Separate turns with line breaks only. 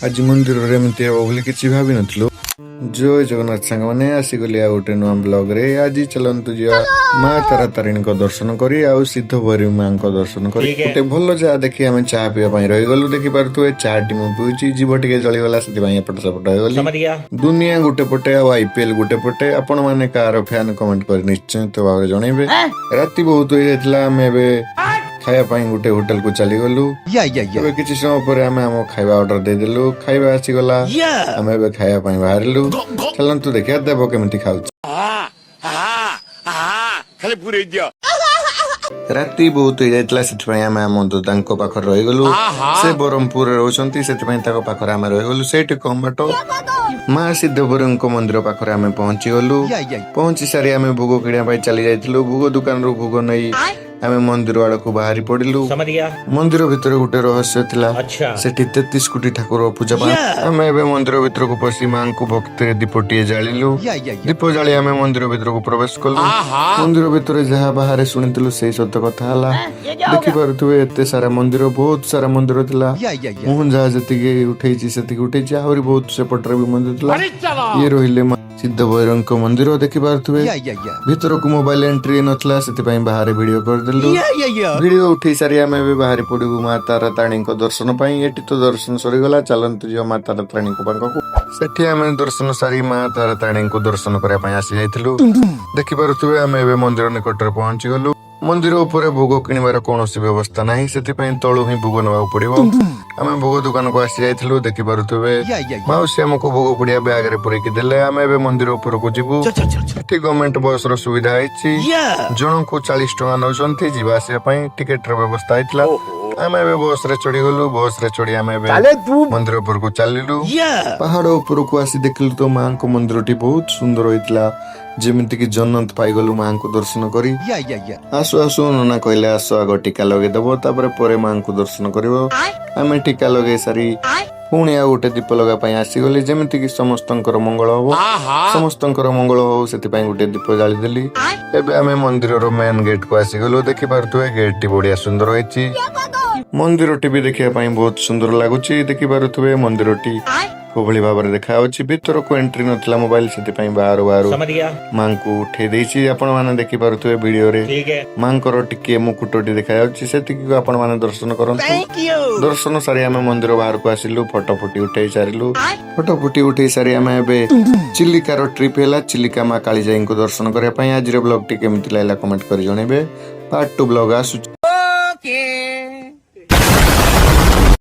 आज मंदिर रे एमती हे बोली किछि भाबी नथलु। जय जगन्नाथ सांग माने आसीगली आ गोटे नुआ ब्लॉग रे। आज चलंतु जिया माँ तारा तारिणी को दर्शन करी आ सिद्ध भैरवी माँ को दर्शन करी गोटे भल जा देखि आमे चा पिया पई रहि गलु। देखि पारतु चा टी मु पिउची जीव टिके जळी गला सेति पई एपट सपट हो गली। दुनिया गोटे पटे आ आईपीएल गोटे पटे आपण माने कार फैन कमेंट कर निश्चय तो भाबरे जणैबे। राती बहुत होई जातला आमे बे खाया पाई गोटे होटल को चली गलु। एबे किछि समय पर आमे हम खाଇବା ऑर्डर दे देलु। खाଇବା आसी गला आमे एबे खाया पाई बाहरलु। चलंतु देखिया देबो केमति खाउछ।
खाली पुरे दिया
राती बहुत हो जाइतला सेति आमे हम दादांको पाखर रहि गलु। से बरमपुर रहउछंती सेति पई ताको पाखर आमे रहि गलु। सेठी कम बाटो माँ सिद्ध भैरवीको मंदिर पाखर आमे पहुंची गलु। पहुंची सारी आमे भोग किणा पाई चली जाइतलु। भोग दुकान रो भोग नै आमे मंदिर वाला को बाहरी पड़िलु। मंदिर भीतर गोटे रहस्य थिला। सेठी 33 कोटी ठाकुर पूजा पा आमे एबे मंदिर भीतर को पसी मां को भक्ति रे दीपटिए जालिलु। दीप जाली आमे मंदिर भीतर को प्रवेश कलु। मंदिर भीतर जहा बाहर सुनितलु सेही सत्य कथा हला। देखि पारुथुवे एते सारा मंदिर बहुत सारा मंदिर थिला। मोहन जहा जतिके उठैछि सेतिके उठैछि आहुरी बहुत सेपटरे भी मंदिर थिला। ये रहिले सिद्ध भैरवीको मंदिर देखि पारुथुवे। भीतर को मोबाइल एंट्री नथला सेति पई बाहर वीडियो कर देलु। वीडियो उठै सारी आमे बे बाहर पड़िबु माँ तारा तारिणी को दर्शन पई। एटी तो दर्शन सरी गला। चलंतु जो माँ तारा तारिणी को पाखकु सेठी आमे दर्शन सारी माँ तारा तारिणी को दर्शन करिया पई आसी जाइथिलु। देखि पारुथुवे आमे बे मंदिर निकट रे पहुंची गलु। मंदिर ऊपर भोग किणवार कौनसी व्यवस्था नाही सेति पई तळु ही भोग नवा पड़िबो। आमे भोग दुकान को आसी जाइथिलु। देखि पारुथुवे माउसी हमको भोग पुड़िया बैग रे पुरै कि देले। आमे बे मंदिर ऊपर को जिबु। सेठी गवर्नमेंट बस रो सुविधा आइछि। जण को 40 टका नउछंती जीवा आसी पई। टिकट रो व्यवस्था आइतला। आमे बे बस रे चढ़ी गलु। बस रे चढ़ी आमे बे मंदिर ऊपर को चलिलु। पहाड़ ऊपर को आसी देखलु तो मां को मंदिरटी बहुत सुंदर होइतला। जेमिति कि जन्नत पाई गलु मां को दर्शन करी। आसु आसु नना कहले आसु आगो टीका लगे दबो तापर परे मां को दर्शन करिवो। आमे टीका लगे सारी पुणी आ गोटे दीप लगा पाई आसी गली। जेमिति कि समस्तंकर मंगल हो समस्तंकर मंगल हो सेति पई गोटे दीप जाली देली। एबे आमे मंदिर रो मेन गेट को आसी गलु। देखि पारुथुवे गेट टी बढ़िया सुंदर होइछि। मंदिर टी भी देखिया पाई बहुत सुंदर लागुछि। देखि पारुथुवे मंदिर टी कोभली भाबरे देखा होछि। भीतर को एंट्री नथला मोबाइल सेति पई बाहर मां को उठे देछि। आपण माने देखि पारुथुवे वीडियो रे मां को टिके मुकुटटी देखा होछि। सेति कि आपण माने दर्शन करंतु। दर्शन सारी आमे मंदिर बाहर को आसिलु। फोटो फुटी उठै सारिलु। फोटो फुटी उठै सारी आमे एबे चिलिका रो ट्रिप हेला। चिलिका मां काली जाई को दर्शन करे पई। आज रे ब्लॉग टी केमिति लागला कमेंट करि जणेबे। पार्ट 2 ब्लॉग आसु।